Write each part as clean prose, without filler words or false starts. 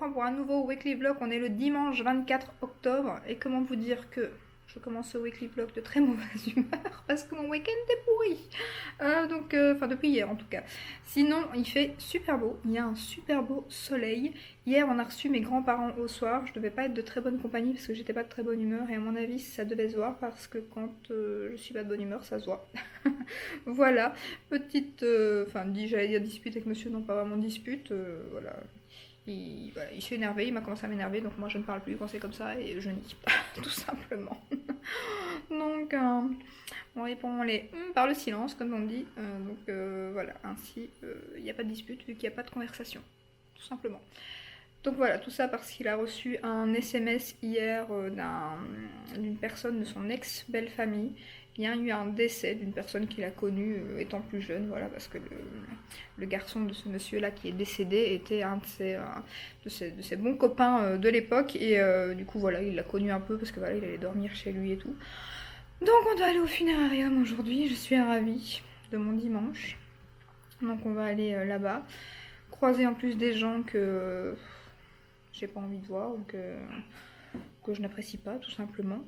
reprends pour un nouveau weekly vlog. On est le dimanche 24 octobre et comment vous dire que je commence ce weekly vlog de très mauvaise humeur parce que mon week-end est pourri. Enfin depuis hier en tout cas. Sinon il fait super beau, il y a un super beau soleil. Hier on a reçu mes grands-parents au soir, je devais pas être de très bonne compagnie parce que j'étais pas de très bonne humeur et à mon avis ça devait se voir parce que quand je suis pas de bonne humeur ça se voit. Voilà, petite, j'allais dire dispute avec monsieur, non pas vraiment dispute, voilà. Voilà, il s'est énervé, il m'a commencé à m'énerver, donc moi je ne parle plus quand c'est comme ça et je nie, tout simplement. Donc, on répond les par le silence, comme on dit. Voilà, ainsi, il n'y a pas de dispute vu qu'il n'y a pas de conversation, tout simplement. Donc voilà, tout ça parce qu'il a reçu un SMS hier d'une personne de son ex-belle-famille. Il y a eu un décès d'une personne qu'il a connue étant plus jeune, voilà, parce que le garçon de ce monsieur-là qui est décédé était un de ses bons copains de l'époque. Et du coup, voilà, il l'a connu un peu parce que voilà, il allait dormir chez lui et tout. Donc on doit aller au funérarium aujourd'hui, je suis ravie de mon dimanche. Donc on va aller là-bas, croiser en plus des gens que j'ai pas envie de voir ou que je n'apprécie pas tout simplement.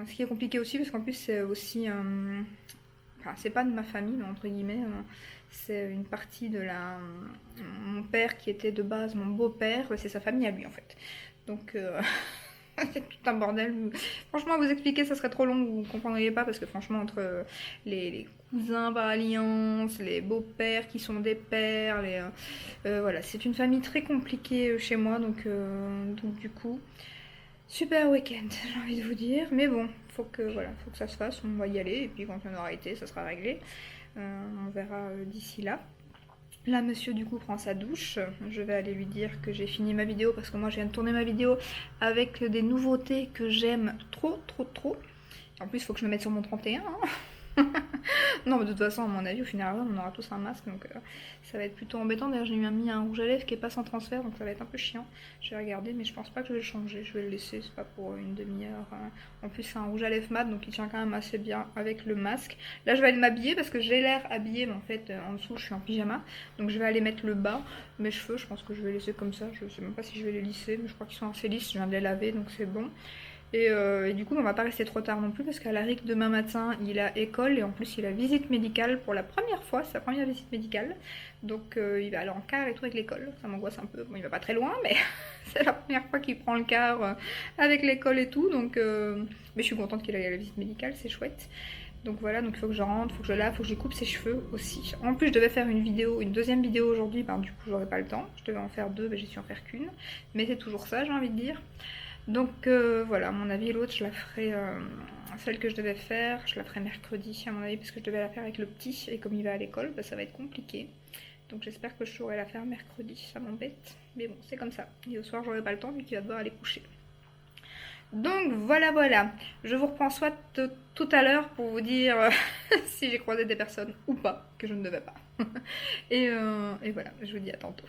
Ce qui est compliqué aussi parce qu'en plus c'est aussi c'est pas de ma famille mais entre guillemets c'est une partie de mon père qui était de base mon beau-père, c'est sa famille à lui en fait. Donc c'est tout un bordel. Franchement, à vous expliquer, ça serait trop long, vous ne comprendriez pas parce que franchement, entre les cousins par alliance, les beaux-pères qui sont des pères, voilà, c'est une famille très compliquée chez moi, donc du coup, super week-end, j'ai envie de vous dire. Mais bon, faut que ça se fasse, on va y aller, et puis quand on aura été, ça sera réglé. On verra d'ici là. Là, monsieur, du coup, prend sa douche. Je vais aller lui dire que j'ai fini ma vidéo parce que moi, je viens de tourner ma vidéo avec des nouveautés que j'aime trop, trop, trop. En plus, il faut que je me mette sur mon 31. Non, mais de toute façon, à mon avis, au final, on aura tous un masque, donc ça va être plutôt embêtant. D'ailleurs, j'ai mis un rouge à lèvres qui est pas sans transfert, donc ça va être un peu chiant. Je vais regarder, mais je pense pas que je vais le changer. Je vais le laisser, c'est pas pour une demi-heure. En plus, c'est un rouge à lèvres mat, donc il tient quand même assez bien avec le masque. Là, je vais aller m'habiller parce que j'ai l'air habillée, mais en fait, en dessous, je suis en pyjama. Donc, je vais aller mettre le bas. Mes cheveux, je pense que je vais laisser comme ça. Je sais même pas si je vais les lisser, mais je crois qu'ils sont assez lisses. Je viens de les laver, donc c'est bon. Et du coup, on va pas rester trop tard non plus parce qu'à l'ARIC demain matin, il a école et en plus, il a visite médicale pour la première fois, c'est sa première visite médicale. Donc, il va aller en car et tout avec l'école. Ça m'angoisse un peu. Bon, il va pas très loin, mais c'est la première fois qu'il prend le car avec l'école et tout. Donc, mais je suis contente qu'il aille à la visite médicale, c'est chouette. Donc voilà, donc il faut que je rentre, il faut que je lave, il faut que je coupe ses cheveux aussi. En plus, je devais faire une deuxième vidéo aujourd'hui, du coup, j'aurais pas le temps. Je devais en faire deux, mais j'ai su en faire qu'une. Mais c'est toujours ça, j'ai envie de dire. Donc voilà, à mon avis, l'autre, je la ferai, celle que je devais faire, je la ferai mercredi, à mon avis, parce que je devais la faire avec le petit, et comme il va à l'école, ça va être compliqué. Donc j'espère que je saurai la faire mercredi, ça m'embête, mais bon, c'est comme ça. Et au soir, j'aurai pas le temps, vu qu'il va devoir aller coucher. Donc voilà, je vous reprends soit tout à l'heure pour vous dire si j'ai croisé des personnes ou pas, que je ne devais pas. Et voilà, je vous dis à tantôt.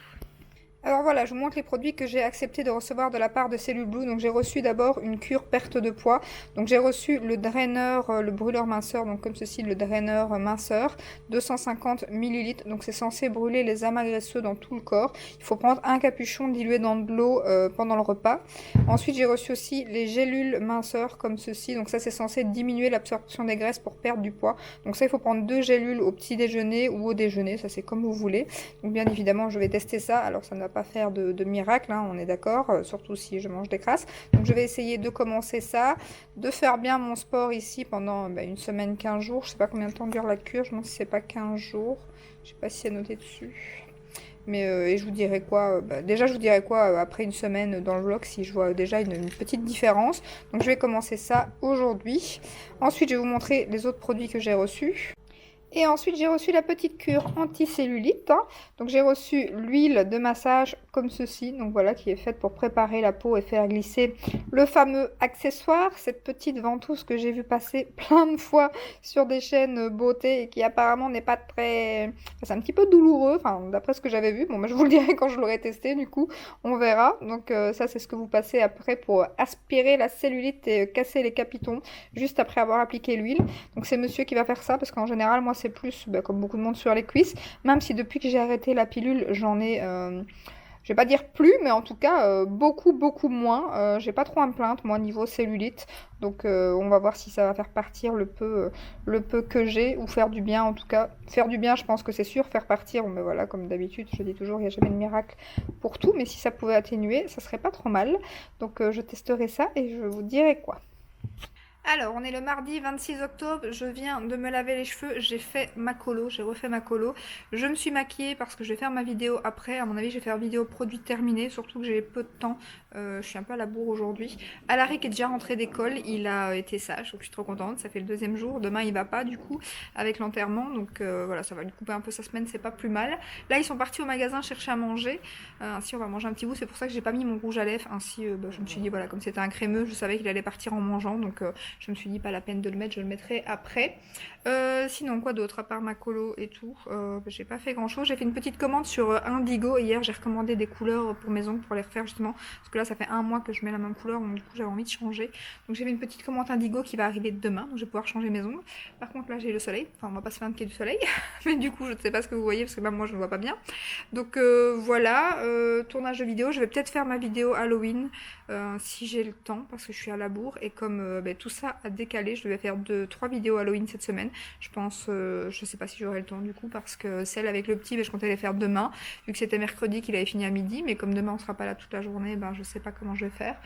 Alors voilà, je vous montre les produits que j'ai accepté de recevoir de la part de Cellule Blue. Donc j'ai reçu d'abord une cure perte de poids. Donc j'ai reçu le draineur, le brûleur minceur, donc comme ceci, le draineur minceur, 250 ml. Donc c'est censé brûler les amas graisseux dans tout le corps. Il faut prendre un capuchon dilué dans de l'eau pendant le repas. Ensuite j'ai reçu aussi les gélules minceurs comme ceci. Donc ça c'est censé diminuer l'absorption des graisses pour perdre du poids. Donc ça il faut prendre 2 gélules au petit déjeuner ou au déjeuner, ça c'est comme vous voulez. Donc bien évidemment je vais tester ça. Alors ça ne va pas faire de miracle, hein, on est d'accord, surtout si je mange des crasses. Donc je vais essayer de commencer ça, de faire bien mon sport ici pendant une semaine, 15 jours. Je sais pas combien de temps dure la cure, je me demande si c'est pas 15 jours. Je sais pas si c'est noté dessus. Mais et je vous dirai quoi, déjà je vous dirai quoi après une semaine dans le vlog si je vois déjà une petite différence. Donc je vais commencer ça aujourd'hui. Ensuite je vais vous montrer les autres produits que j'ai reçus. Et ensuite, j'ai reçu la petite cure anticellulite. Donc, j'ai reçu l'huile de massage comme ceci. Donc, voilà, qui est faite pour préparer la peau et faire glisser le fameux accessoire. Cette petite ventouse que j'ai vu passer plein de fois sur des chaînes beauté et qui apparemment n'est pas très... C'est un petit peu douloureux, enfin, d'après ce que j'avais vu. Bon, je vous le dirai quand je l'aurai testé, du coup, on verra. Donc, ça, c'est ce que vous passez après pour aspirer la cellulite et casser les capitons juste après avoir appliqué l'huile. Donc, c'est monsieur qui va faire ça parce qu'en général, moi, c'est plus comme beaucoup de monde sur les cuisses, même si depuis que j'ai arrêté la pilule j'en ai je vais pas dire plus, mais en tout cas beaucoup beaucoup moins. J'ai pas trop à me plaindre moi niveau cellulite, donc on va voir si ça va faire partir le peu que j'ai ou faire du bien en tout cas. Faire du bien, je pense que c'est sûr. Faire partir, mais voilà, comme d'habitude, je dis toujours, il n'y a jamais de miracle pour tout, mais si ça pouvait atténuer, ça serait pas trop mal. Donc je testerai ça et je vous dirai quoi. Alors, on est le mardi 26 octobre, je viens de me laver les cheveux, j'ai fait ma colo, j'ai refait ma colo. Je me suis maquillée parce que je vais faire ma vidéo après, à mon avis je vais faire vidéo produit terminé, surtout que j'ai peu de temps, je suis un peu à la bourre aujourd'hui. Alaric est déjà rentré d'école, il a été sage, donc je suis trop contente, ça fait le deuxième jour, demain il va pas du coup, avec l'enterrement, donc voilà, ça va lui couper un peu sa semaine, c'est pas plus mal. Là ils sont partis au magasin chercher à manger, ainsi on va manger un petit bout, c'est pour ça que j'ai pas mis mon rouge à lèvres, ainsi je me suis dit voilà, comme c'était un crémeux, je savais qu'il allait partir en mangeant, donc je me suis dit pas la peine de le mettre, je le mettrai après. Sinon quoi d'autre à part ma colo et tout, j'ai pas fait grand chose. J'ai fait une petite commande sur Indigo hier, j'ai recommandé des couleurs pour mes ongles pour les refaire justement, parce que là ça fait un mois que je mets la même couleur, donc du coup j'avais envie de changer. Donc j'ai fait une petite commande Indigo qui va arriver demain, donc je vais pouvoir changer mes ongles. Par contre là j'ai le soleil, enfin on va pas se plaindre qu'il y ait du soleil, mais du coup je ne sais pas ce que vous voyez parce que même moi je ne vois pas bien. Donc voilà, tournage de vidéo, je vais peut-être faire ma vidéo Halloween si j'ai le temps parce que je suis à la bourre et comme tout ça a décalé, je devais faire 3 vidéos Halloween cette semaine. Je pense, je sais pas si j'aurai le temps du coup parce que celle avec le petit, je comptais les faire demain vu que c'était mercredi qu'il avait fini à midi, mais comme demain on sera pas là toute la journée, je sais pas comment je vais faire.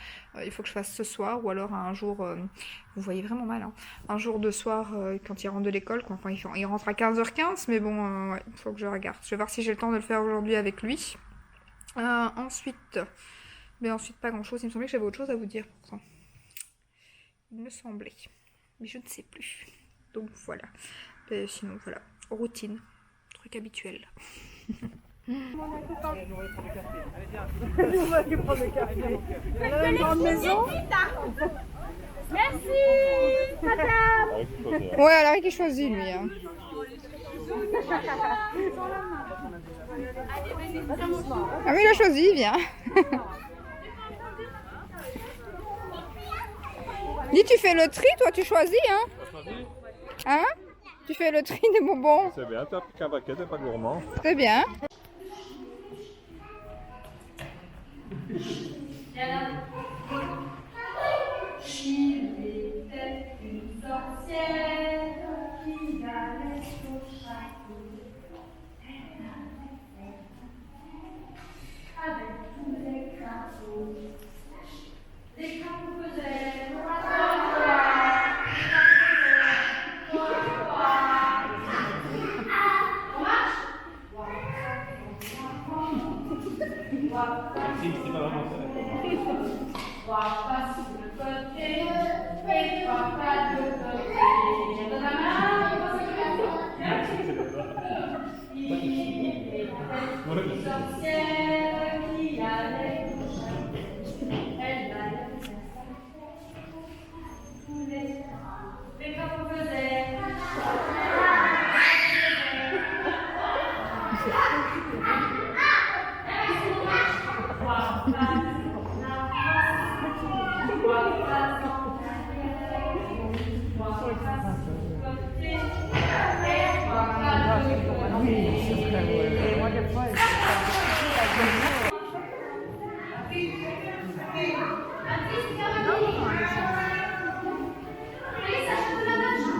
Il faut que je fasse ce soir ou alors un jour, vous voyez vraiment mal, hein, un jour de soir quand il rentre de l'école, enfin il rentre à 15h15, mais bon, ouais, il faut que je regarde. Je vais voir si j'ai le temps de le faire aujourd'hui avec lui. Ensuite, mais ensuite pas grand chose, il me semblait que j'avais autre chose à vous dire pourtant. Il me semblait, mais je ne sais plus. Donc voilà. Et sinon voilà, routine, truc habituel. On va aller prendre le café. Dans une grande maison. Merci, madame. Ouais, alors qui choisit lui. Hein. Ah oui, il a choisi, il vient. Dis, tu fais le tri, toi, tu choisis, hein? Hein? Tu fais le tri des bonbons. C'est bien, t'as pris qu'un paquet, t'es pas gourmand. C'est bien. Il était une sorcière qui allait au château. Avec tous les crapauds. Les crapauds faisaient passe de côté, et pas de côté. Dans la main, il était une sorcière qui allait coucher. Elle allait tous les crapauds faisaient.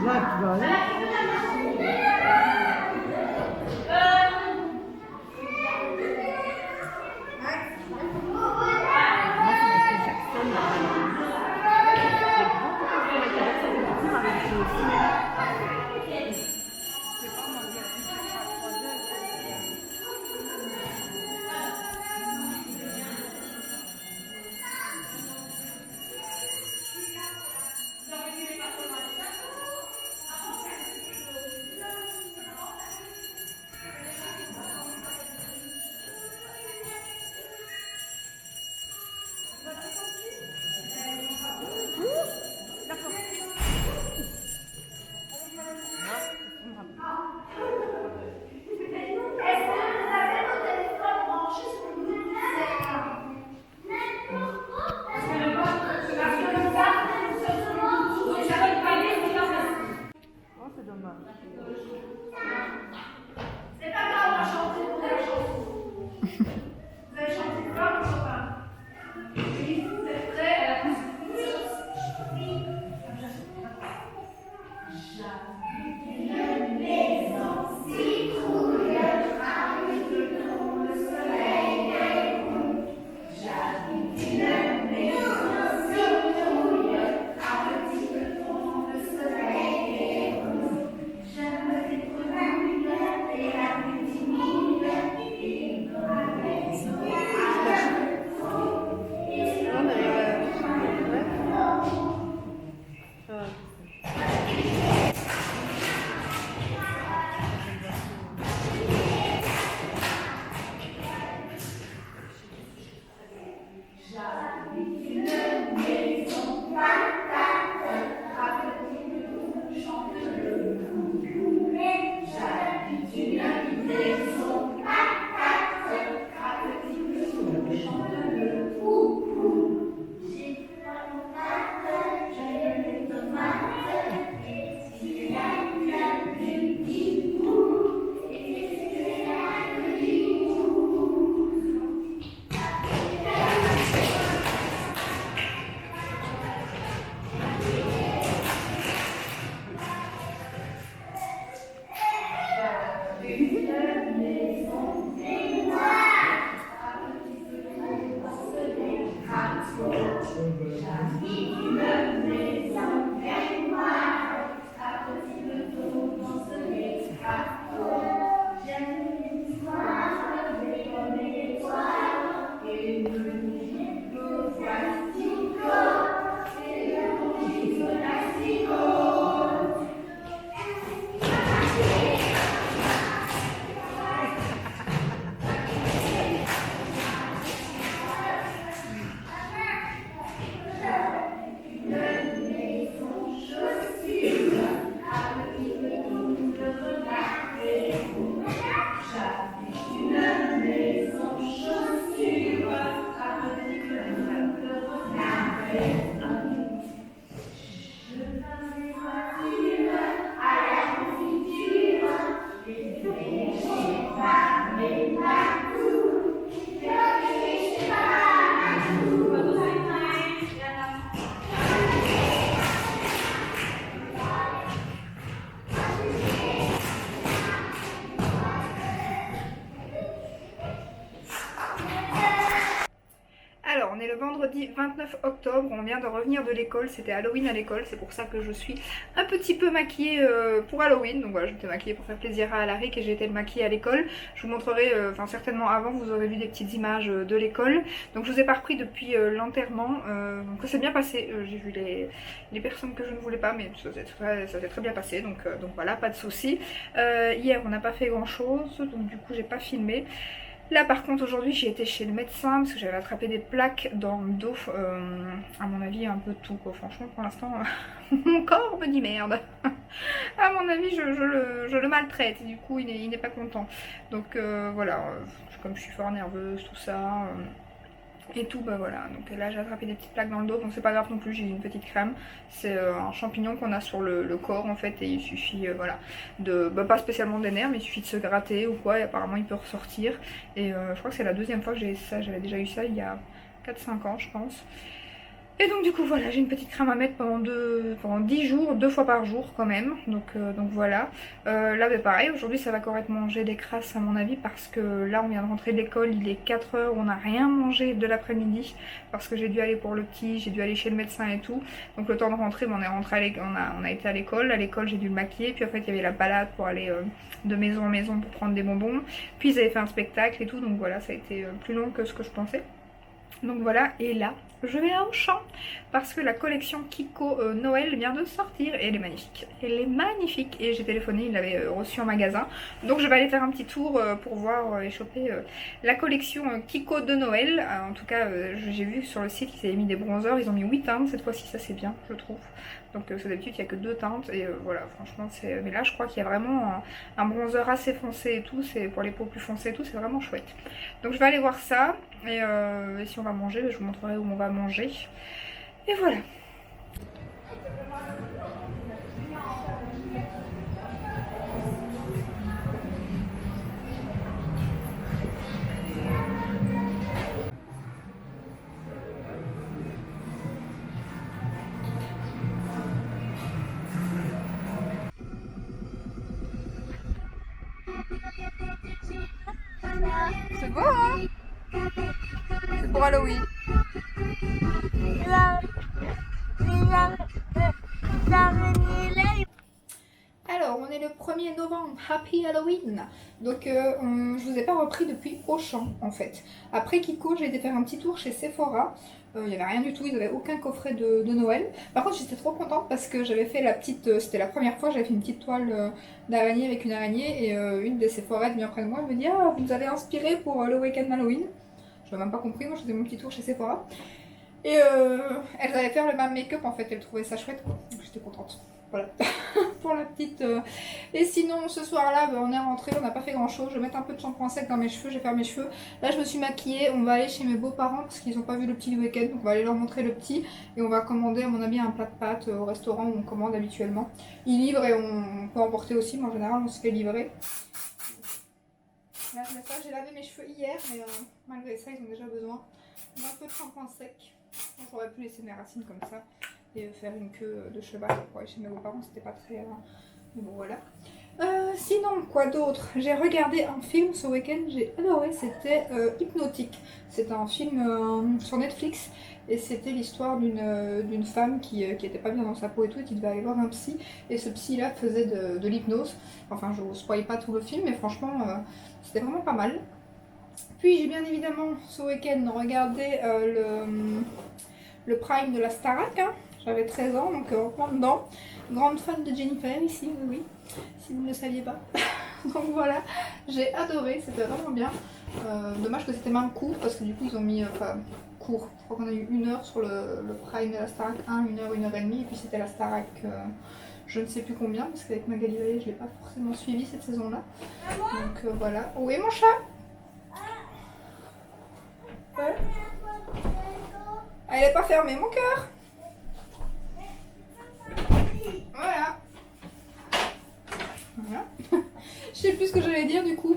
Là, tu vas aller. Alors, on est le vendredi 29 octobre, on vient de revenir de l'école, c'était Halloween à l'école, c'est pour ça que je suis un petit peu maquillée pour Halloween. Donc voilà, j'étais maquillée pour faire plaisir à Alaric et j'ai été le maquiller à l'école. Je vous montrerai, certainement avant, vous aurez vu des petites images de l'école. Donc je vous ai pas repris depuis l'enterrement, donc ça s'est bien passé. J'ai vu les personnes que je ne voulais pas, mais ça s'est très bien passé, donc voilà, pas de soucis. Hier, on n'a pas fait grand chose, donc du coup j'ai pas filmé. Là par contre aujourd'hui j'ai été chez le médecin parce que j'avais attrapé des plaques dans le dos, à mon avis un peu tout quoi. Franchement pour l'instant mon corps me dit merde. À mon avis je le maltraite et du coup il n'est pas content. Donc voilà, comme je suis fort nerveuse tout ça et tout, bah voilà. Donc là j'ai attrapé des petites plaques dans le dos, donc c'est pas grave non plus, j'ai une petite crème. C'est un champignon qu'on a sur le corps en fait et il suffit voilà, pas spécialement des nerfs mais il suffit de se gratter ou quoi et apparemment il peut ressortir. Et je crois que c'est la deuxième fois que j'ai ça, j'avais déjà eu ça il y a 4-5 ans je pense. Et donc du coup voilà, j'ai une petite crème à mettre pendant 10 jours, 2 fois par jour quand même. Donc voilà. Là bah, pareil, aujourd'hui ça va correctement manger des crasses à mon avis parce que là on vient de rentrer de l'école, il est 4 h, on n'a rien mangé de l'après-midi parce que j'ai dû aller pour le petit, j'ai dû aller chez le médecin et tout. Donc le temps de rentrer, on est rentré on a été à l'école j'ai dû le maquiller, puis en fait il y avait la balade pour aller de maison en maison pour prendre des bonbons. Puis ils avaient fait un spectacle et tout, donc voilà, ça a été plus long que ce que je pensais. Donc voilà, et là je vais à Auchan parce que la collection Kiko Noël vient de sortir et elle est magnifique. Elle est magnifique et j'ai téléphoné, il l'avait reçu en magasin. Donc je vais aller faire un petit tour pour voir et choper la collection Kiko de Noël. En tout cas, j'ai vu sur le site qu'ils avaient mis des bronzers, ils ont mis 8 teintes cette fois-ci, ça c'est bien je trouve. Donc d'habitude il n'y a que 2 teintes et voilà, franchement c'est... Mais là je crois qu'il y a vraiment un bronzer assez foncé et tout, c'est pour les peaux plus foncées et tout, c'est vraiment chouette. Donc je vais aller voir ça et si on va manger, je vous montrerai où on va manger. Et voilà. C'est beau, hein? C'est pour Halloween. Alors, on est le 1er novembre, Happy Halloween. Donc, je vous ai pas repris depuis Auchan, en fait. Après Kiko, j'ai été faire un petit tour chez Sephora. Il n'y avait rien du tout, ils n'avaient aucun coffret de Noël. Par contre, j'étais trop contente parce que j'avais fait la petite... c'était la première fois, j'avais fait une petite toile d'araignée avec une araignée. Et une des Sephora vient près de moi, elle me dit « Ah, vous nous avez inspiré pour le week-end Halloween ». Je n'ai même pas compris, moi je faisais mon petit tour chez Sephora. Et elles allaient faire le même make-up en fait, elles trouvaient ça chouette quoi. Donc j'étais contente. Voilà, pour la petite... Et sinon, ce soir-là, on est rentré, on n'a pas fait grand-chose. Je vais mettre un peu de shampoing sec dans mes cheveux, je vais faire mes cheveux. Là, je me suis maquillée, on va aller chez mes beaux-parents parce qu'ils n'ont pas vu le petit du week-end. Donc on va aller leur montrer le petit et on va commander, à mon avis, un plat de pâtes au restaurant où on commande habituellement. Ils livrent et on peut emporter aussi, mais en général, on se fait livrer. Là, j'ai lavé mes cheveux hier, mais malgré ça, ils ont déjà besoin d'un peu de shampoing sec. J'aurais pu laisser mes racines comme ça et faire une queue de cheval pour aller chez mes beaux-parents, c'était pas très... mais bon voilà. Sinon, quoi d'autre? J'ai regardé un film ce week-end, j'ai adoré, c'était Hypnotique. C'est un film sur Netflix et c'était l'histoire d'une femme qui était pas bien dans sa peau et tout et qui devait aller voir un psy. Et ce psy-là faisait de l'hypnose. Enfin, je vous spoil pas tout le film, mais franchement, c'était vraiment pas mal. Puis j'ai bien évidemment ce week-end regardé le Prime de la Starac. Hein. J'avais 13 ans, donc on prend dedans. Grande fan de Jennifer ici, oui, si vous ne le saviez pas. Donc voilà, j'ai adoré, c'était vraiment bien. Dommage que c'était même court, parce que du coup ils ont mis, enfin court, je crois qu'on a eu 1 heure sur le Prime de la Starac 1, 1 heure, 1 heure et demie, et puis c'était la Starac, je ne sais plus combien, parce qu'avec Magali Vallée, je ne l'ai pas forcément suivi cette saison-là. Donc voilà. Où est mon chat? Ouais. Elle n'est pas fermée, mon cœur. Voilà. Voilà. Je sais plus ce que j'allais dire du coup.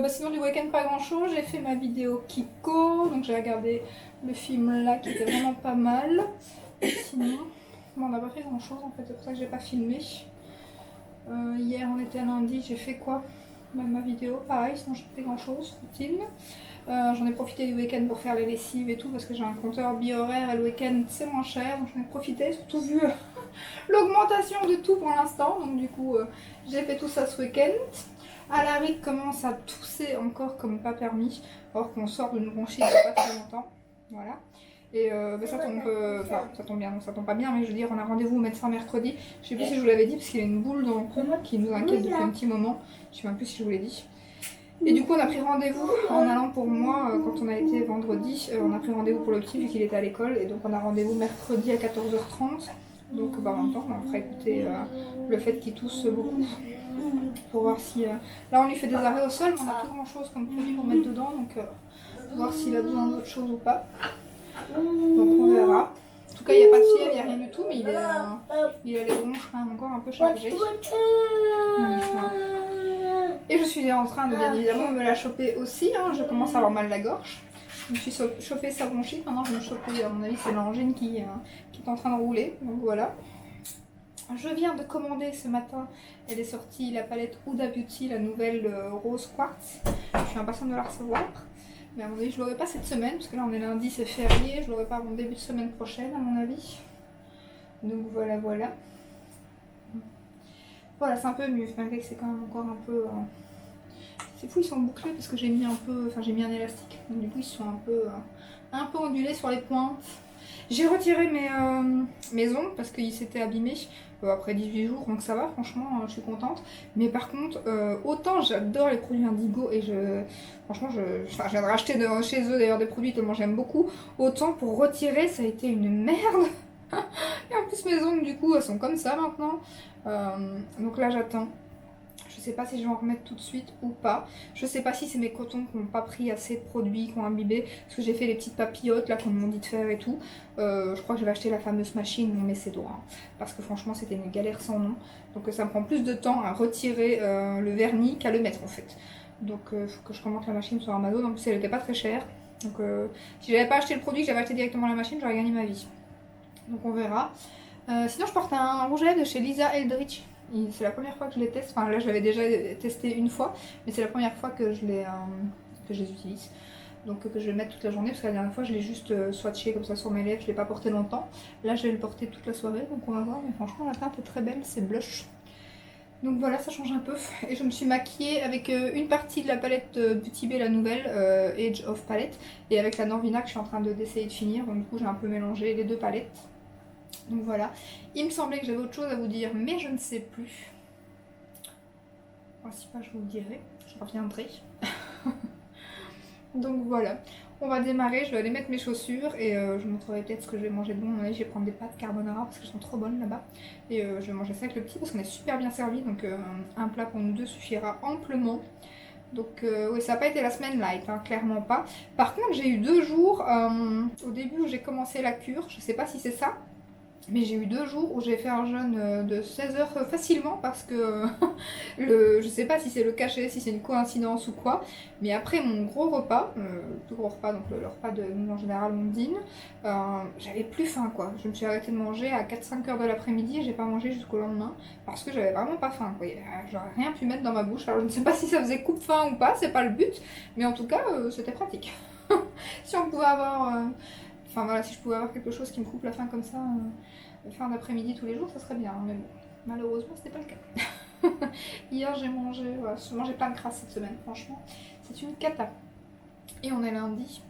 Sinon du week-end pas grand chose. J'ai fait ma vidéo Kiko. Donc j'ai regardé le film là qui était vraiment pas mal. Et sinon, bon, on n'a pas fait grand chose en fait. C'est pour ça que j'ai pas filmé. Hier on était lundi. J'ai fait quoi? Ma vidéo pareil. Sinon j'ai pas fait grand chose. Routine. J'en ai profité du week-end pour faire les lessives et tout parce que j'ai un compteur bi-horaire et le week-end c'est moins cher, donc j'en ai profité, surtout vu l'augmentation de tout pour l'instant, donc du coup j'ai fait tout ça ce week-end. Alaric commence à tousser encore comme pas permis, alors qu'on sort d'une bronchite il n'y a pas très longtemps, voilà. Et ça tombe bien, non ça tombe pas bien, mais je veux dire on a rendez-vous au médecin mercredi, je sais plus si je vous l'avais dit parce qu'il y a une boule dans le cou qui nous inquiète depuis un petit moment, je sais même plus si je vous l'ai dit. Et du coup on a pris rendez-vous en allant pour moi, quand on a été vendredi, on a pris rendez-vous pour le petit vu qu'il était à l'école et donc on a rendez-vous mercredi à 14h30. Donc en même temps on fera écouter le fait qu'il tousse beaucoup pour voir si... Là on lui fait des arrêts au sol mais on n'a plus grand chose comme produit pour mettre dedans donc voir s'il a besoin d'autre chose ou pas. Donc on verra. En tout cas il n'y a pas de fièvre, il n'y a rien du tout mais il a les bronches quand même encore un peu chargées. Et je suis en train de bien évidemment me la choper aussi, hein. Je commence à avoir mal à la gorge. Je me suis chopé sa bronchite, maintenant je vais me choper, à mon avis c'est l'angine qui est en train de rouler, donc voilà. Je viens de commander ce matin, elle est sortie la palette Huda Beauty, la nouvelle rose quartz. Je suis impatiente de la recevoir, mais à mon avis je ne l'aurai pas cette semaine, parce que là on est lundi, c'est férié, je ne l'aurai pas avant début de semaine prochaine à mon avis. Donc voilà, voilà. Voilà, c'est un peu mieux, malgré que c'est quand même encore un peu... C'est fou, ils sont bouclés parce que j'ai mis un peu... Enfin, j'ai mis un élastique, donc du coup ils sont un peu ondulés sur les pointes. J'ai retiré mes ongles parce qu'ils s'étaient abîmés après 18 jours, donc ça va, franchement, je suis contente. Mais par contre, autant j'adore les produits Indigo et franchement, je viens de racheter chez eux d'ailleurs des produits tellement j'aime beaucoup. Autant pour retirer, ça a été une merde. Et en plus mes ongles du coup elles sont comme ça maintenant. Donc là j'attends. Je sais pas si je vais en remettre tout de suite ou pas. Je sais pas si c'est mes cotons qui n'ont pas pris assez de produits, qui ont imbibé. Parce que j'ai fait les petites papillotes là qu'on m'ont dit de faire et tout. Je crois que je vais acheter la fameuse machine où on met ses doigts. Hein, parce que franchement c'était une galère sans nom. Donc ça me prend plus de temps à retirer le vernis qu'à le mettre en fait. Donc il faut que je commande la machine sur Amazon. En plus elle n'était pas très chère. Donc si j'avais pas acheté le produit, que j'avais acheté directement la machine, j'aurais gagné ma vie. Donc on verra. Sinon je porte un rouge à lèvres de chez Lisa Eldridge. C'est la première fois que je les teste. Enfin là je l'avais déjà testé une fois. Mais c'est la première fois que je que je les utilise. Donc que je vais mettre toute la journée parce que la dernière fois je l'ai juste swatché comme ça sur mes lèvres, je ne l'ai pas porté longtemps. Là je vais le porter toute la soirée donc on va voir, mais franchement la teinte est très belle, c'est blush. Donc voilà, ça change un peu. Et je me suis maquillée avec une partie de la palette Beauty Bay, la nouvelle, Age of Palette, et avec la Norvina que je suis en train d'essayer de finir. Donc du coup j'ai un peu mélangé les deux palettes. Donc voilà. Il me semblait que j'avais autre chose à vous dire, mais je ne sais plus. Si pas, je vous le dirai. Je reviendrai. Donc voilà. On va démarrer, je vais aller mettre mes chaussures et je vous montrerai peut-être ce que je vais manger de bon. Je vais prendre des pâtes carbonara parce qu'elles sont trop bonnes là-bas. Et je vais manger ça avec le petit parce qu'on est super bien servi. Donc un plat pour nous deux suffira amplement. Donc oui, ça n'a pas été la semaine light, hein, clairement pas. Par contre, j'ai eu 2 jours au début où j'ai commencé la cure. Je sais pas si c'est ça. Mais j'ai eu 2 jours où j'ai fait un jeûne de 16 heures facilement parce que je sais pas si c'est le cachet, si c'est une coïncidence ou quoi. Mais après mon gros repas, le plus gros repas, donc le repas de nous en général on dîne, j'avais plus faim quoi. Je me suis arrêtée de manger à 4-5 heures de l'après-midi et j'ai pas mangé jusqu'au lendemain parce que j'avais vraiment pas faim quoi. J'aurais rien pu mettre dans ma bouche. Alors je ne sais pas si ça faisait coupe-faim ou pas, c'est pas le but. Mais en tout cas c'était pratique. Si on pouvait avoir... Enfin voilà, si je pouvais avoir quelque chose qui me coupe la faim comme ça, fin d'après-midi tous les jours, ça serait bien. Mais bon, malheureusement, ce n'est pas le cas. Hier, j'ai mangé plein de crasse cette semaine, franchement. C'est une cata. Et on est lundi.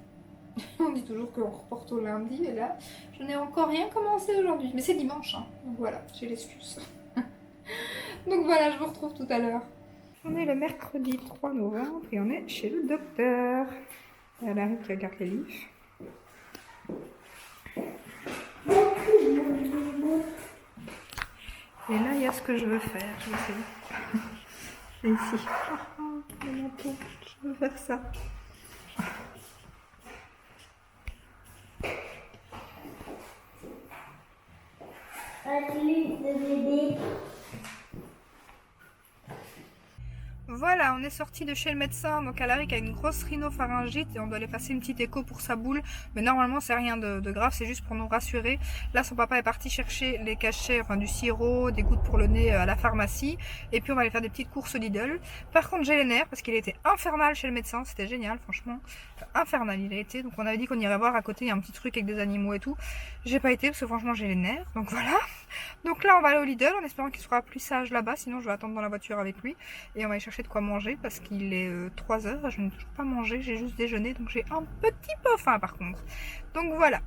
On dit toujours qu'on reporte au lundi, et là, je n'ai encore rien commencé aujourd'hui. Mais c'est dimanche, hein. Donc voilà, j'ai l'excuse. Donc voilà, je vous retrouve tout à l'heure. On est le mercredi 3 novembre et on est chez le docteur. Il y a Larry qui regarde les livres. Et là, il y a ce que je veux faire. Je sais. C'est ici. Le manteau. Je veux faire ça. Voilà, on est sorti de chez le médecin, donc Alaric a une grosse rhinopharyngite et on doit aller passer une petite écho pour sa boule, mais normalement c'est rien de grave, c'est juste pour nous rassurer. Là son papa est parti chercher les cachets, enfin du sirop, des gouttes pour le nez à la pharmacie, et puis on va aller faire des petites courses au Lidl. Par contre j'ai les nerfs parce qu'il était infernal chez le médecin, c'était génial franchement, infernal il a été, donc on avait dit qu'on irait voir à côté, il y a un petit truc avec des animaux et tout. J'ai pas été parce que franchement j'ai les nerfs, donc voilà. Donc là on va aller au Lidl en espérant qu'il sera plus sage là-bas, sinon je vais attendre dans la voiture avec lui et on va aller chercher de quoi manger parce qu'il est 3 heures, je n'ai toujours pas mangé, j'ai juste déjeuné donc j'ai un petit peu faim par contre. Donc voilà.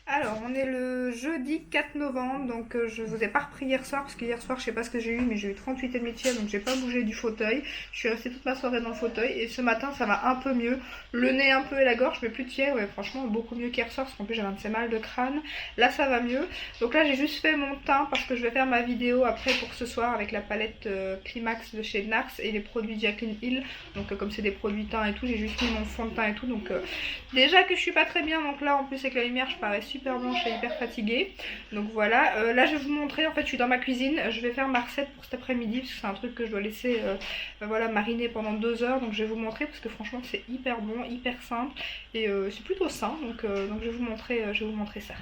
Alors, on est le jeudi 4 novembre, donc je vous ai pas repris hier soir, parce que hier soir, je sais pas ce que j'ai eu, mais j'ai eu 38,5 de fièvre, donc j'ai pas bougé du fauteuil. Je suis restée toute ma soirée dans le fauteuil, et ce matin, ça va un peu mieux. Le nez un peu et la gorge, mais plus de fièvre, et franchement, beaucoup mieux qu'hier soir, parce qu'en plus, j'avais un de ces mal de crâne. Là, ça va mieux. Donc là, j'ai juste fait mon teint, parce que je vais faire ma vidéo après pour ce soir, avec la palette Climax de chez Nars, et les produits Jaclyn Hill. Donc comme c'est des produits teint et tout, j'ai juste mis mon fond de teint et tout, donc déjà que je suis pas très bien, donc là, en plus, avec la lumière, je parais super blanche et hyper fatiguée. Donc voilà, là je vais vous montrer, en fait je suis dans ma cuisine, je vais faire ma recette pour cet après-midi parce que c'est un truc que je dois laisser voilà, mariner pendant 2 heures, donc je vais vous montrer parce que franchement c'est hyper bon, hyper simple et c'est plutôt sain, donc je vais vous montrer ça.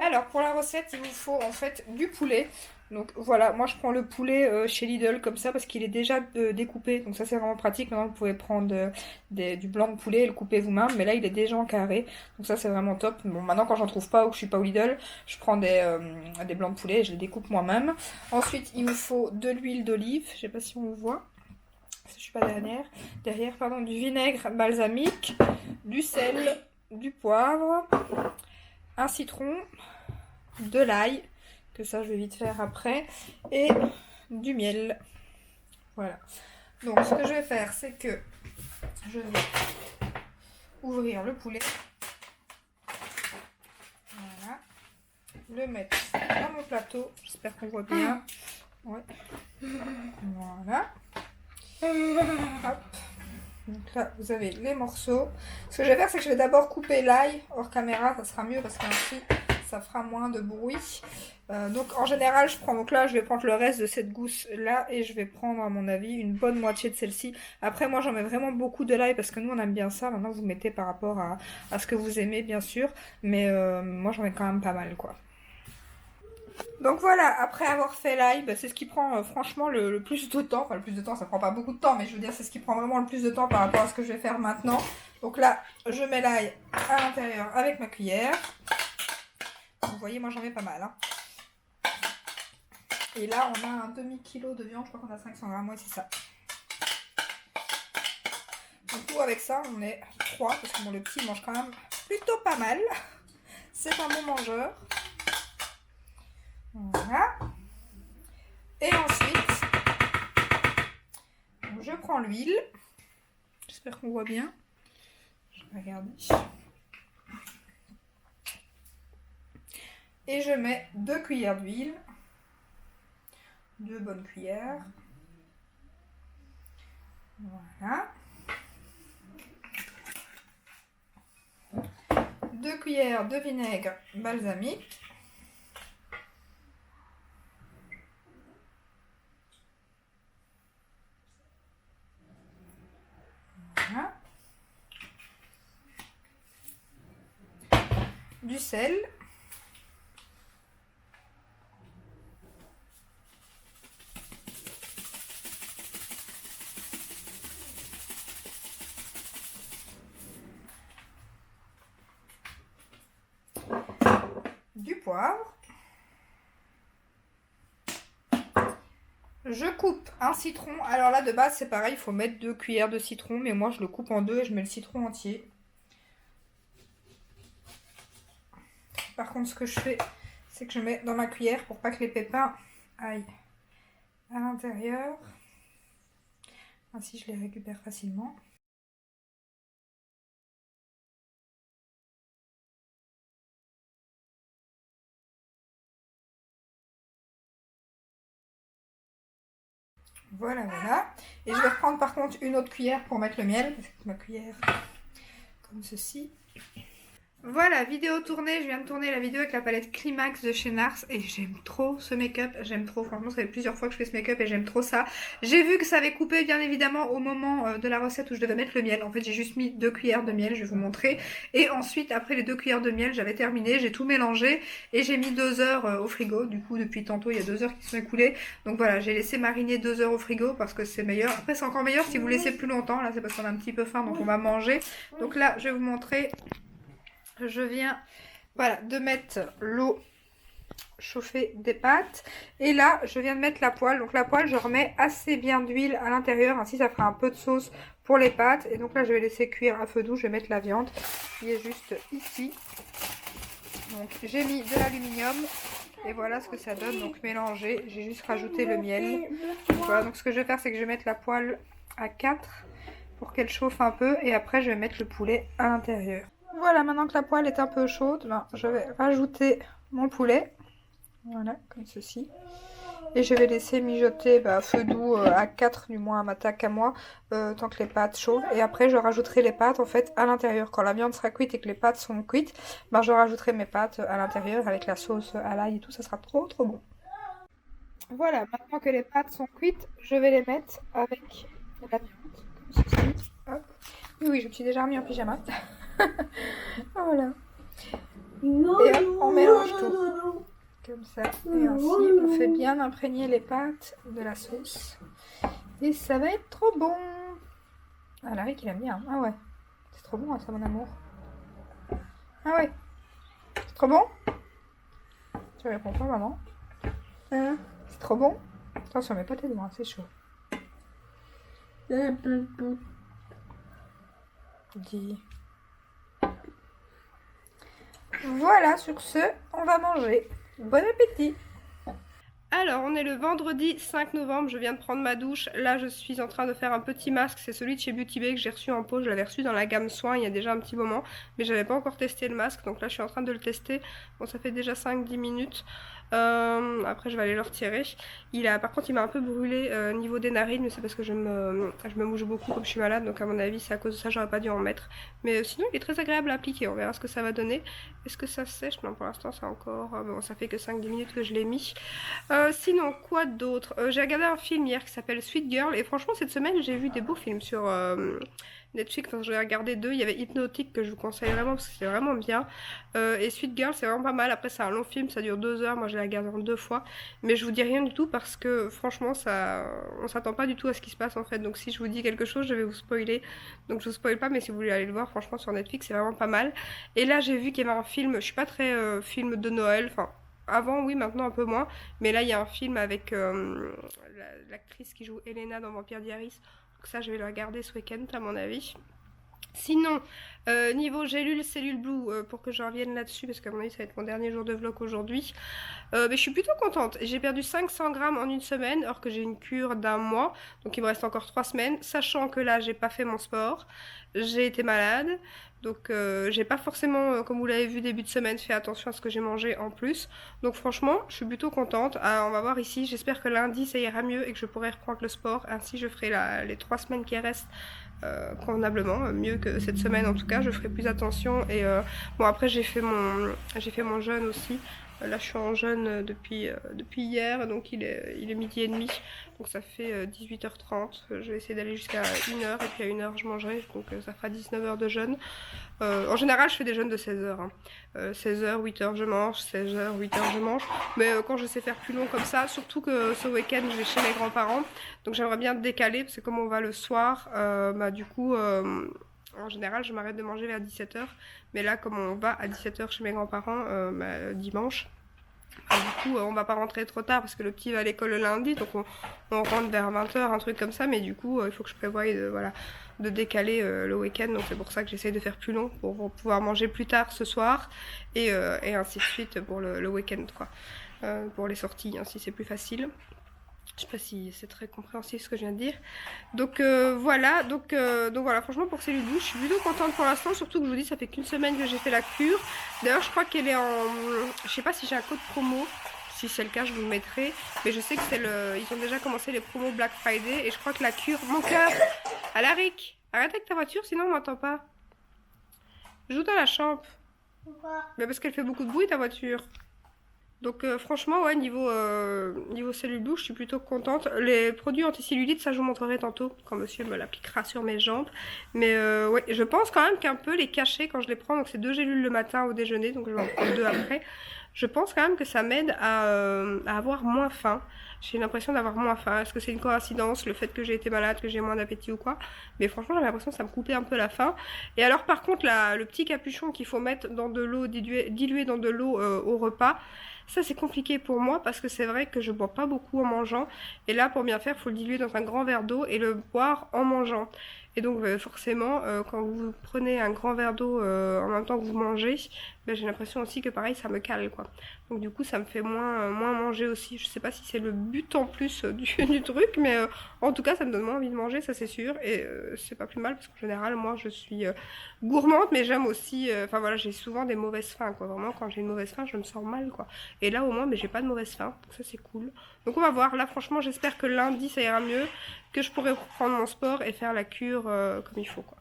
Alors pour la recette il vous faut en fait du poulet. Donc voilà, moi je prends le poulet chez Lidl comme ça parce qu'il est déjà découpé, donc ça c'est vraiment pratique. Maintenant vous pouvez prendre du blanc de poulet et le couper vous-même, mais là il est déjà en carré, donc ça c'est vraiment top. Bon, maintenant quand j'en trouve pas ou que je suis pas au Lidl, je prends des blancs de poulet et je les découpe moi-même. Ensuite il me faut de l'huile d'olive, je sais pas si on le voit, je suis pas derrière pardon, du vinaigre balsamique, du sel, du poivre, un citron, de l'ail, que ça je vais vite faire après, et du miel. Voilà. Donc ce que je vais faire, c'est que je vais ouvrir le poulet. Voilà. Le mettre dans mon plateau. J'espère qu'on voit bien. Ouais. Voilà. Hop. Donc là, vous avez les morceaux. Ce que je vais faire, c'est que je vais d'abord couper l'ail hors caméra. Ça sera mieux parce qu'ainsi, ça fera moins de bruit. Donc en général je vais prendre le reste de cette gousse là et je vais prendre à mon avis une bonne moitié de celle-ci. Après moi j'en mets vraiment beaucoup de l'ail parce que nous on aime bien ça. Maintenant vous mettez par rapport à ce que vous aimez bien sûr, mais moi j'en mets quand même pas mal quoi. Donc voilà, après avoir fait l'ail, bah, c'est ce qui prend franchement le plus de temps. Enfin, le plus de temps, ça prend pas beaucoup de temps, mais je veux dire, c'est ce qui prend vraiment le plus de temps par rapport à ce que je vais faire maintenant. Donc là, je mets l'ail à l'intérieur avec ma cuillère. Vous voyez, moi j'en mets pas mal. Hein. Et là, on a un demi-kilo de viande, je crois qu'on a 500 grammes, ouais, c'est ça. Du coup, avec ça, on est 3, parce que bon, le petit mange quand même plutôt pas mal. C'est un bon mangeur. Voilà. Et ensuite, je prends l'huile. J'espère qu'on voit bien. Je vais regarder. Et je mets 2 cuillères d'huile. 2 bonnes cuillères. Voilà. 2 cuillères de vinaigre balsamique. Voilà. Du sel. Du poivre. Je coupe un citron. Alors là, de base, c'est pareil, il faut mettre 2 cuillères de citron, mais moi, je le coupe en 2 et je mets le citron entier. Par contre, ce que je fais, c'est que je mets dans ma cuillère pour pas que les pépins aillent à l'intérieur. Ainsi, je les récupère facilement. Voilà, voilà. Et je vais reprendre par contre une autre cuillère pour mettre le miel. Parce que ma cuillère, comme ceci. Voilà, vidéo tournée. Je viens de tourner la vidéo avec la palette Climax de chez NARS. Et j'aime trop ce make-up. J'aime trop. Franchement, ça fait plusieurs fois que je fais ce make-up et j'aime trop ça. J'ai vu que ça avait coupé, bien évidemment, au moment de la recette où je devais mettre le miel. En fait, j'ai juste mis 2 cuillères de miel. Je vais vous montrer. Et ensuite, après les 2 cuillères de miel, j'avais terminé. J'ai tout mélangé. Et j'ai mis 2 heures au frigo. Du coup, depuis tantôt, il y a 2 heures qui sont écoulées. Donc voilà, j'ai laissé mariner 2 heures au frigo parce que c'est meilleur. Après, c'est encore meilleur si vous laissez plus longtemps. Là, c'est parce qu'on a un petit peu faim, donc on va manger. Donc là, je vais vous montrer. Je viens de mettre l'eau chauffée des pâtes. Et là, je viens de mettre la poêle. Donc la poêle, je remets assez bien d'huile à l'intérieur. Ainsi, ça fera un peu de sauce pour les pâtes. Et donc là, je vais laisser cuire à feu doux. Je vais mettre la viande qui est juste ici. Donc j'ai mis de l'aluminium. Et voilà ce que ça donne. Donc mélangé. J'ai juste rajouté le miel. Voilà, donc ce que je vais faire, c'est que je vais mettre la poêle à 4 pour qu'elle chauffe un peu. Et après, je vais mettre le poulet à l'intérieur. Voilà, maintenant que la poêle est un peu chaude, je vais rajouter mon poulet. Voilà, comme ceci. Et je vais laisser mijoter à feu doux à 4 du moins à ma taque à moi, tant que les pâtes chauffent. Et après, je rajouterai les pâtes en fait à l'intérieur. Quand la viande sera cuite et que les pâtes sont cuites, je rajouterai mes pâtes à l'intérieur avec la sauce à l'ail et tout. Ça sera trop trop bon. Voilà, maintenant que les pâtes sont cuites, je vais les mettre avec la viande. Comme ceci. Hop. Oui, je me suis déjà remis en pyjama. Voilà. Et hop, on mélange tout. Comme ça. Et ainsi, on fait bien imprégner les pâtes de la sauce. Et ça va être trop bon. Ah, Larry qui aime bien. Ah ouais. C'est trop bon, ça, mon amour. Ah ouais. C'est trop bon? Tu réponds pas, maman? Hein? C'est trop bon? Attention, mets pas tes doigts, c'est chaud. Dis. Voilà, sur ce, on va manger. Bon appétit! Alors, on est le vendredi 5 novembre, je viens de prendre ma douche. Là, je suis en train de faire un petit masque. C'est celui de chez Beauty Bay que j'ai reçu en pot. Je l'avais reçu dans la gamme soins il y a déjà un petit moment. Mais j'avais pas encore testé le masque. Donc là, je suis en train de le tester. Bon, ça fait déjà 5-10 minutes. Après, je vais aller le retirer. Par contre, il m'a un peu brûlé au niveau des narines. Mais c'est parce que je me mouche beaucoup comme je suis malade. Donc à mon avis, c'est à cause de ça, j'aurais pas dû en mettre. Mais sinon, il est très agréable à appliquer. On verra ce que ça va donner. Est-ce que ça sèche? Non, pour l'instant, c'est encore... bon, ça fait que 5-10 minutes que je l'ai mis. Sinon, quoi d'autre? J'ai regardé un film hier qui s'appelle Sweet Girl. Et franchement, cette semaine, j'ai vu des beaux films Netflix, enfin, j'en ai regardé 2. Il y avait Hypnotic que je vous conseille vraiment parce que c'est vraiment bien. Et Sweet Girl, c'est vraiment pas mal. Après, c'est un long film, ça dure 2 heures. Moi, je l'ai regardé en 2 fois. Mais je vous dis rien du tout parce que franchement, on s'attend pas du tout à ce qui se passe en fait. Donc, si je vous dis quelque chose, je vais vous spoiler. Donc, je vous spoil pas, mais si vous voulez aller le voir, franchement, sur Netflix, c'est vraiment pas mal. Et là, j'ai vu qu'il y avait un film. Je suis pas très film de Noël. Enfin, avant, oui, maintenant un peu moins. Mais là, il y a un film avec l'actrice qui joue Elena dans Vampire Diaries. Donc ça, je vais le regarder ce week-end, à mon avis. Sinon, niveau gélule, cellule blue, pour que je revienne là-dessus, parce qu'à mon avis, ça va être mon dernier jour de vlog aujourd'hui. Mais je suis plutôt contente. J'ai perdu 500 grammes en une semaine, alors que j'ai une cure d'1 mois. Donc il me reste encore 3 semaines. Sachant que là, j'ai pas fait mon sport. J'ai été malade. Donc j'ai pas forcément, comme vous l'avez vu début de semaine, fait attention à ce que j'ai mangé en plus. Donc franchement, je suis plutôt contente. On va voir ici, j'espère que lundi ça ira mieux et que je pourrai reprendre le sport. Ainsi je ferai les 3 semaines qui restent convenablement, mieux que cette semaine en tout cas. Je ferai plus attention. Et bon, après j'ai fait mon jeûne aussi. Là je suis en jeûne depuis hier, donc il est midi et demi. Donc ça fait 18h30, je vais essayer d'aller jusqu'à 1h et puis à 1h je mangerai, donc ça fera 19h de jeûne. En général je fais des jeûnes de 16h, hein. 16h, 8h je mange, 16h, 8h je mange. Mais quand je sais faire plus long comme ça, surtout que ce week-end je vais chez mes grands-parents. Donc j'aimerais bien décaler, parce que comme on va le soir, du coup... en général, je m'arrête de manger vers 17h. Mais là, comme on va à 17h chez mes grands-parents dimanche, du coup, on va pas rentrer trop tard parce que le petit va à l'école le lundi. Donc, on rentre vers 20h, un truc comme ça. Mais du coup, il faut que je prévoie de décaler le week-end. Donc, c'est pour ça que j'essaye de faire plus long pour pouvoir manger plus tard ce soir. Et ainsi de suite pour le week-end, quoi. Pour les sorties, ainsi c'est plus facile. Je sais pas si c'est très compréhensible ce que je viens de dire. Donc voilà, donc voilà, franchement pour cellule douche, je suis plutôt contente pour l'instant, surtout que je vous dis ça fait qu'une semaine que j'ai fait la cure. D'ailleurs je crois qu'elle est en... Je sais pas si j'ai un code promo, si c'est le cas je vous le mettrai. Mais je sais que ils ont déjà commencé les promos Black Friday et je crois que la cure... Mon cœur, Alaric, arrête avec ta voiture sinon on m'entend pas. Joue dans la chambre. Pourquoi? Mais parce qu'elle fait beaucoup de bruit ta voiture. Donc franchement, ouais, niveau cellule douche, je suis plutôt contente. Les produits anticellulites, ça je vous montrerai tantôt, quand monsieur me l'appliquera sur mes jambes. Mais ouais, je pense quand même qu'un peu les cachets quand je les prends, donc c'est 2 gélules le matin au déjeuner, donc je vais en prendre 2 après. Je pense quand même que ça m'aide à avoir moins faim. J'ai l'impression d'avoir moins faim. Est-ce que c'est une coïncidence, le fait que j'ai été malade, que j'ai moins d'appétit ou quoi? Mais franchement, j'ai l'impression que ça me coupait un peu la faim. Et alors par contre, le petit capuchon qu'il faut mettre dans de l'eau, dilué dans de l'eau au repas, ça c'est compliqué pour moi parce que c'est vrai que je bois pas beaucoup en mangeant. Et là, pour bien faire, il faut le diluer dans un grand verre d'eau et le boire en mangeant. Et donc forcément, quand vous prenez un grand verre d'eau en même temps que vous mangez, ben, j'ai l'impression aussi que pareil, ça me cale, quoi. Donc du coup, ça me fait moins manger aussi. Je sais pas si c'est le but en plus du truc, mais en tout cas, ça me donne moins envie de manger, ça c'est sûr. Et c'est pas plus mal parce qu'en général, moi, je suis gourmande, mais j'aime aussi... Enfin voilà, j'ai souvent des mauvaises faims, quoi. Vraiment, quand j'ai une mauvaise faim, je me sens mal, quoi. Et là, au moins, mais j'ai pas de mauvaise faim, donc ça c'est cool. Donc on va voir. Là, franchement, j'espère que lundi, ça ira mieux, que je pourrai reprendre mon sport et faire la cure comme il faut, quoi.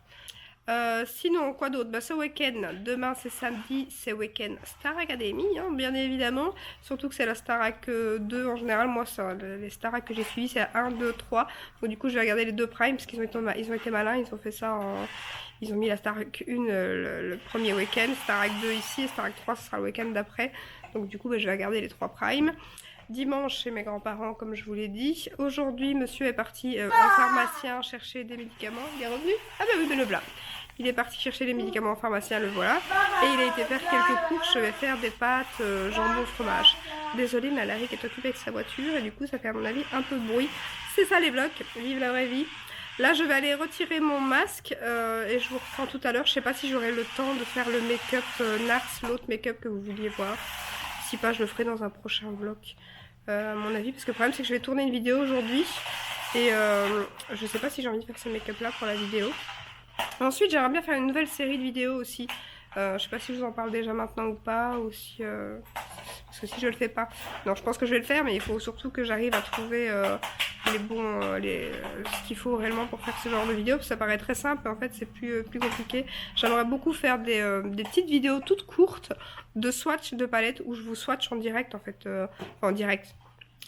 Sinon, quoi d'autre? Bah, ce week-end, demain c'est samedi, c'est week-end Star Academy, hein, bien évidemment. Surtout que c'est la Starac 2 en général. Moi, les Starac que j'ai suivis, c'est 1, 2, 3. Donc, du coup, je vais regarder les 2 Prime parce qu'ils ont été malins. Ils ont fait ça Ils ont mis la Starac 1 le premier week-end, Starac 2 ici et Starac 3, ce sera le week-end d'après. Donc, du coup, bah, je vais regarder les 3 Prime. Dimanche chez mes grands-parents, comme je vous l'ai dit. Aujourd'hui, monsieur est parti en pharmacien chercher des médicaments. Il est revenu? Ah bah oui, mais le blanc. Il est parti chercher les médicaments en pharmacien, le voilà. Et il a été faire quelques courses. Je vais faire des pâtes jambon fromage. Désolée, mais Alaric est occupé avec sa voiture et du coup, ça fait à mon avis un peu de bruit. C'est ça les vlogs, vive la vraie vie. Là, je vais aller retirer mon masque et je vous reprends tout à l'heure. Je sais pas si j'aurai le temps de faire le make-up Nars, l'autre make-up que vous vouliez voir. Si pas, je le ferai dans un prochain vlog. À mon avis, parce que le problème c'est que je vais tourner une vidéo aujourd'hui et je sais pas si j'ai envie de faire ce make-up là pour la vidéo. Ensuite, j'aimerais bien faire une nouvelle série de vidéos aussi. Je sais pas si je vous en parle déjà maintenant ou pas, ou si parce que si je le fais pas, non, je pense que je vais le faire, mais il faut surtout que j'arrive à trouver ce qu'il faut réellement pour faire ce genre de vidéo. Parce que ça paraît très simple, mais en fait c'est plus compliqué. J'aimerais beaucoup faire des petites vidéos toutes courtes de swatch de palette où je vous swatch en direct en fait, enfin, en direct.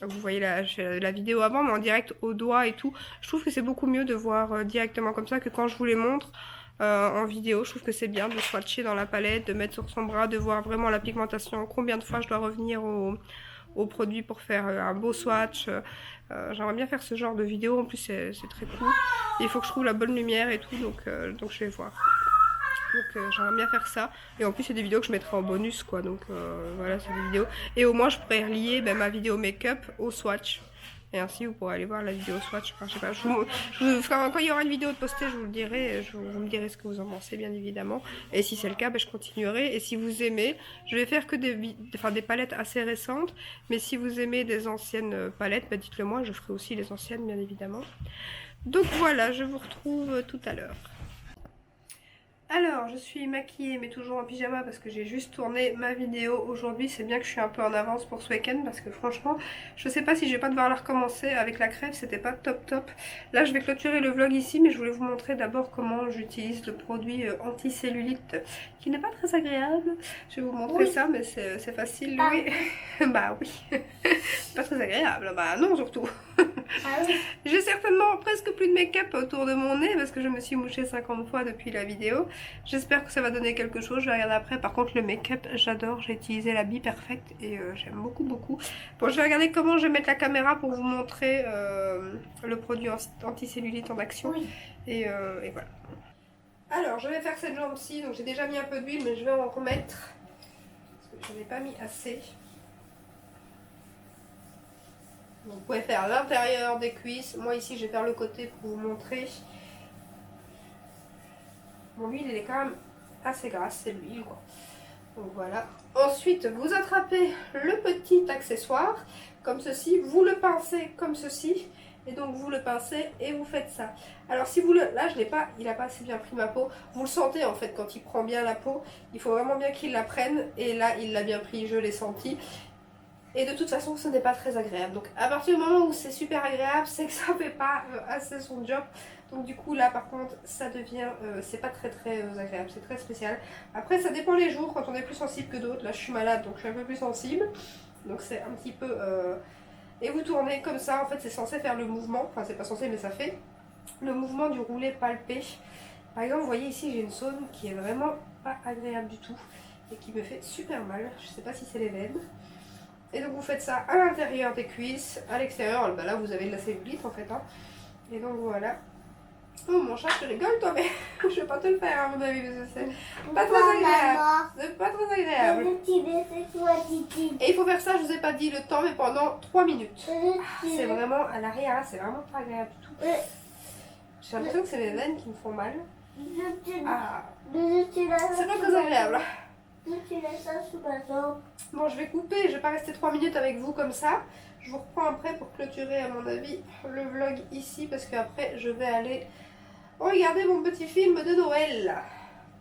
Vous voyez là, je fais la vidéo avant, mais en direct au doigt et tout. Je trouve que c'est beaucoup mieux de voir directement comme ça que quand je vous les montre en vidéo. Je trouve que c'est bien de swatcher dans la palette, de mettre sur son bras, de voir vraiment la pigmentation, combien de fois je dois revenir au produit pour faire un beau swatch. J'aimerais bien faire ce genre de vidéo, en plus c'est très cool. Et il faut que je trouve la bonne lumière et tout, donc je vais voir. Donc j'aimerais bien faire ça. Et en plus c'est des vidéos que je mettrai en bonus quoi. Donc voilà, c'est des vidéos. Et au moins je pourrais relier ma vidéo make-up au swatch. Et ainsi vous pourrez aller voir la vidéo swatch. Enfin, je sais pas, quand il y aura une vidéo de postée, je vous le dirai. Vous me direz ce que vous en pensez bien évidemment. Et si c'est le cas, je continuerai. Et si vous aimez, je vais faire que des palettes assez récentes. Mais si vous aimez des anciennes palettes, dites-le moi, je ferai aussi les anciennes bien évidemment. Donc voilà, je vous retrouve tout à l'heure. Alors, je suis maquillée mais toujours en pyjama parce que j'ai juste tourné ma vidéo aujourd'hui. C'est bien que je suis un peu en avance pour ce week-end parce que franchement, je sais pas si je vais pas devoir la recommencer. Avec la crève, c'était pas top. Là, je vais clôturer le vlog ici, mais je voulais vous montrer d'abord comment j'utilise le produit anti-cellulite qui n'est pas très agréable. Je vais vous montrer ça, mais c'est facile. Oui. Bah oui. Pas très agréable. Bah non, surtout. J'ai certainement presque plus de make-up autour de mon nez parce que je me suis mouchée 50 fois depuis la vidéo. J'espère que ça va donner quelque chose, je vais regarder après. Par contre le make-up j'adore, j'ai utilisé la Be Perfect et j'aime beaucoup. Bon, je vais regarder comment je vais mettre la caméra pour vous montrer le produit anti-cellulite en action. Oui. Et voilà. Alors je vais faire cette jambe-ci, donc j'ai déjà mis un peu d'huile mais je vais en remettre parce que je n'ai pas mis assez. Vous pouvez faire l'intérieur des cuisses. Moi ici je vais faire le côté pour vous montrer. Bon, l'huile elle est quand même assez grasse, c'est l'huile quoi. Donc voilà. Ensuite vous attrapez le petit accessoire comme ceci, vous le pincez comme ceci. Et donc vous le pincez et vous faites ça. Alors si vous le... Là je l'ai pas, il a pas assez bien pris ma peau. Vous le sentez en fait quand il prend bien la peau. Il faut vraiment bien qu'il la prenne. Et là il l'a bien pris, je l'ai senti. Et de toute façon ce n'est pas très agréable. Donc à partir du moment où c'est super agréable, c'est que ça fait pas assez son job. Donc du coup là par contre ça devient, c'est pas très agréable, c'est très spécial. Après ça dépend les jours, quand on est plus sensible que d'autres. Là je suis malade donc je suis un peu plus sensible. Donc c'est un petit peu... Et vous tournez comme ça, en fait c'est censé faire le mouvement, enfin c'est pas censé mais ça fait le mouvement du roulé palpé. Par exemple vous voyez ici j'ai une zone qui est vraiment pas agréable du tout et qui me fait super mal. Je sais pas si c'est les veines. Et donc vous faites ça à l'intérieur des cuisses, à l'extérieur, là vous avez de la cellulite en fait. Hein. Et donc voilà. Oh mon chat, tu rigoles toi, mais je vais pas te le faire à mon avis parce que c'est pas très agréable. C'est pas très agréable. Et il faut faire ça, je vous ai pas dit le temps, mais pendant 3 minutes. C'est vraiment à l'arrière, là, c'est vraiment pas agréable du tout. J'ai l'impression que c'est les veines qui me font mal. Ah. C'est pas très agréable. Bon, je vais couper, je vais pas rester 3 minutes avec vous comme ça. Je vous reprends après pour clôturer à mon avis le vlog ici parce qu'après je vais aller regarder mon petit film de Noël.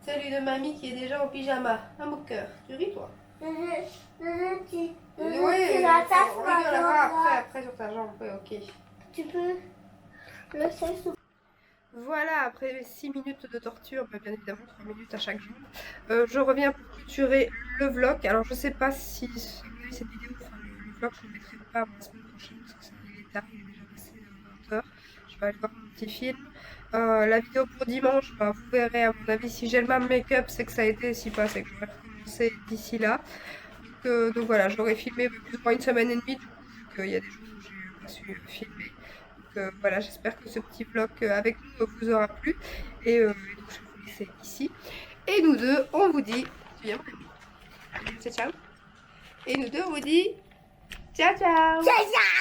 Celui de mamie qui est déjà en pyjama. Un beau cœur. Tu ris toi? Oui, on rigolera après sur ta jambe. Oui, ok. Tu peux le faire sous. Voilà, après 6 minutes de torture, bien évidemment 3 minutes à chaque jour, je reviens pour clôturer le vlog. Alors je sais pas si cette vidéo, enfin le vlog je le mettrai pas la semaine prochaine parce que il est tard, il est déjà passé 20h. Je vais aller voir mon petit film. La vidéo pour dimanche, vous verrez à mon avis si j'ai le même make-up c'est que ça a été, si pas c'est que j'aurais recommencé d'ici là. Donc voilà, je l'aurais filmé plus ou moins une semaine et demie, du coup vu qu'il y a des jours où j'ai pas su filmer. Voilà, j'espère que ce petit vlog avec nous vous aura plu. Et donc je vais vous laisser ici. Et nous deux, on vous dit... Tu viens, ciao, ciao. Et nous deux, on vous dit... Ciao, ciao. Ciao, ciao.